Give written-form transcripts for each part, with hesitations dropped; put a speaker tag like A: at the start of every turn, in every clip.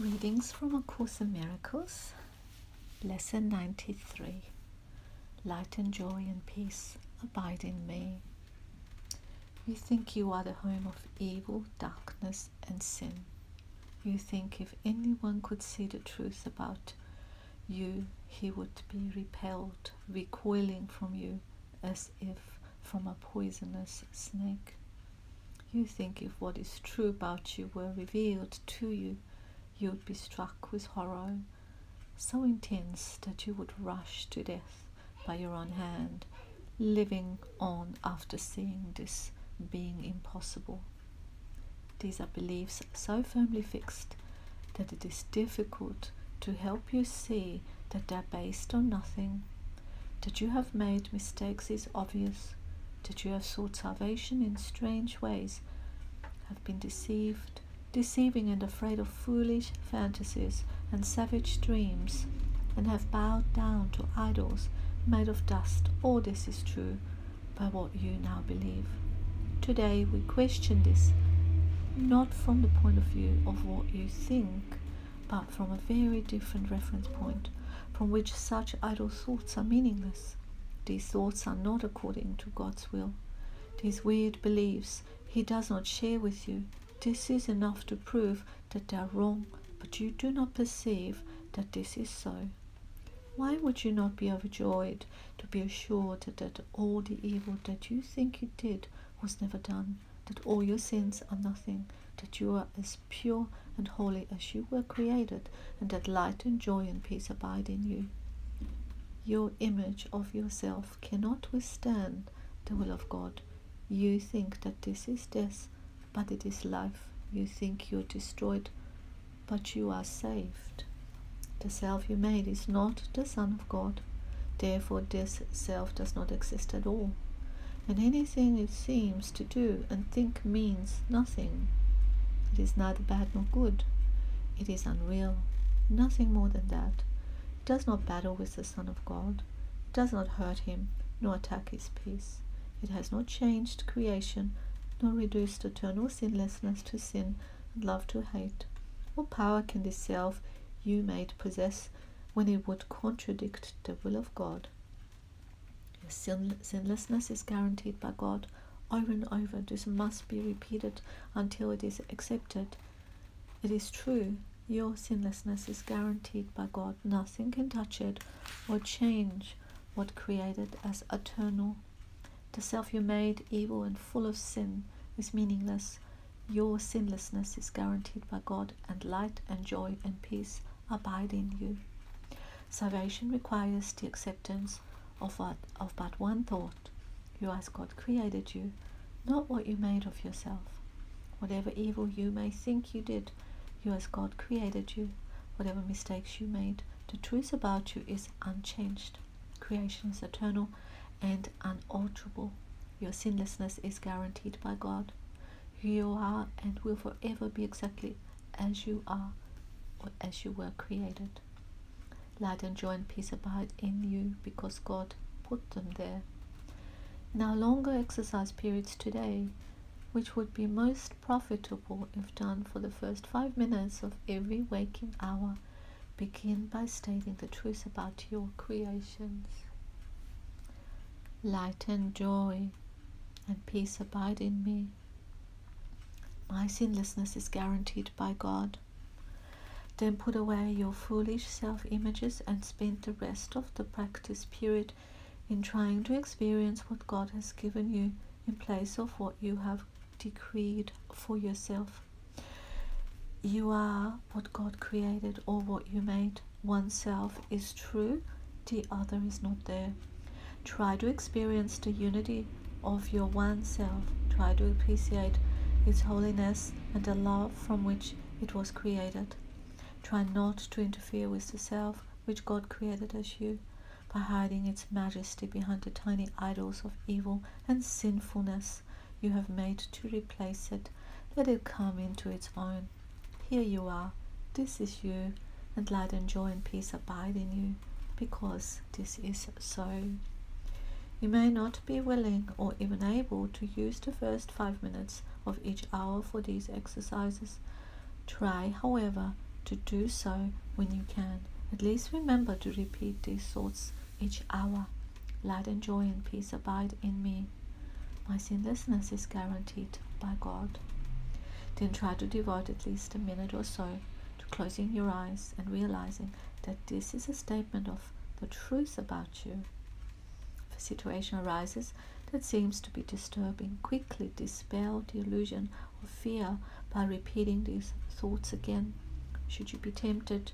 A: Readings from A Course in Miracles, Lesson 93. Light and joy and peace abide in me. You think you are the home of evil, darkness, and sin. You think if anyone could see the truth about you, he would be repelled, recoiling from you as if from a poisonous snake. You think if what is true about you were revealed to you, you would be struck with horror, so intense that you would rush to death by your own hand, living on after seeing this being impossible. These are beliefs so firmly fixed that it is difficult to help you see that they are based on nothing. That you have made mistakes is obvious. That you have sought salvation in strange ways, have been deceiving and afraid of foolish fantasies and savage dreams, and have bowed down to idols made of dust. All this is true by what you now believe. Today we question this not from the point of view of what you think, but from a very different reference point, from which such idle thoughts are meaningless. These thoughts are not according to God's will. These weird beliefs He does not share with you. This is enough to prove that they are wrong, but you do not perceive that this is so. Why would you not be overjoyed to be assured that all the evil that you think you did was never done, that all your sins are nothing, that you are as pure and holy as you were created, and that light and joy and peace abide in you? Your image of yourself cannot withstand the will of God. You think that this is death, but it is life. You think you are destroyed, but you are saved. The self you made is not the Son of God. Therefore this self does not exist at all. And anything it seems to do and think means nothing. It is neither bad nor good. It is unreal. Nothing more than that. It does not battle with the Son of God. It does not hurt him, nor attack his peace. It has not changed creation, nor reduced eternal sinlessness to sin and love to hate. What power can this self you made possess when it would contradict the will of God? Your sinlessness is guaranteed by God over and over. This must be repeated until it is accepted. It is true, your sinlessness is guaranteed by God. Nothing can touch it or change what created as eternal. The self you made, evil and full of sin, is meaningless. Your sinlessness is guaranteed by God, and light and joy and peace abide in you. Salvation requires the acceptance of but one thought. You as God created you, not what you made of yourself. Whatever evil you may think you did, you as God created you. Whatever mistakes you made, the truth about you is unchanged. Creation is eternal and unalterable. Your sinlessness is guaranteed by God. You are and will forever be exactly as you are or as you were created. Light and joy and peace abide in you because God put them there. In our longer exercise periods today, which would be most profitable if done for the first 5 minutes of every waking hour, begin by stating the truth about your creations. Light and joy and peace abide in me. My sinlessness is guaranteed by God. Then put away your foolish self-images and spend the rest of the practice period in trying to experience what God has given you in place of what you have decreed for yourself. You are what God created or what you made. One self is true, the other is not there. Try to experience the unity of your one self. Try to appreciate its holiness and the love from which it was created. Try not to interfere with the self which God created as you by hiding its majesty behind the tiny idols of evil and sinfulness you have made to replace it. Let it come into its own. Here you are. This is you, and light and joy and peace abide in you because this is so. You may not be willing or even able to use the first 5 minutes of each hour for these exercises. Try, however, to do so when you can. At least remember to repeat these thoughts each hour. Light and joy and peace abide in me. My sinlessness is guaranteed by God. Then try to devote at least a minute or so to closing your eyes and realizing that this is a statement of the truth about you. If a situation arises that seems to be disturbing, quickly dispel the illusion of fear by repeating these thoughts again. Should you be tempted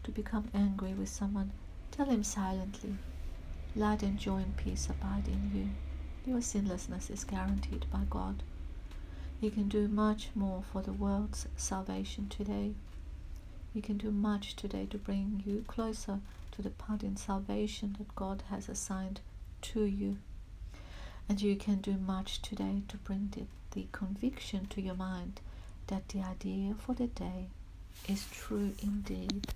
A: to become angry with someone, tell him silently, light and joy and peace abide in you. Your sinlessness is guaranteed by God. You can do much more for the world's salvation today. You can do much today to bring you closer to the part in salvation that God has assigned to you. And you can do much today to bring the conviction to your mind that the idea for the day is true indeed.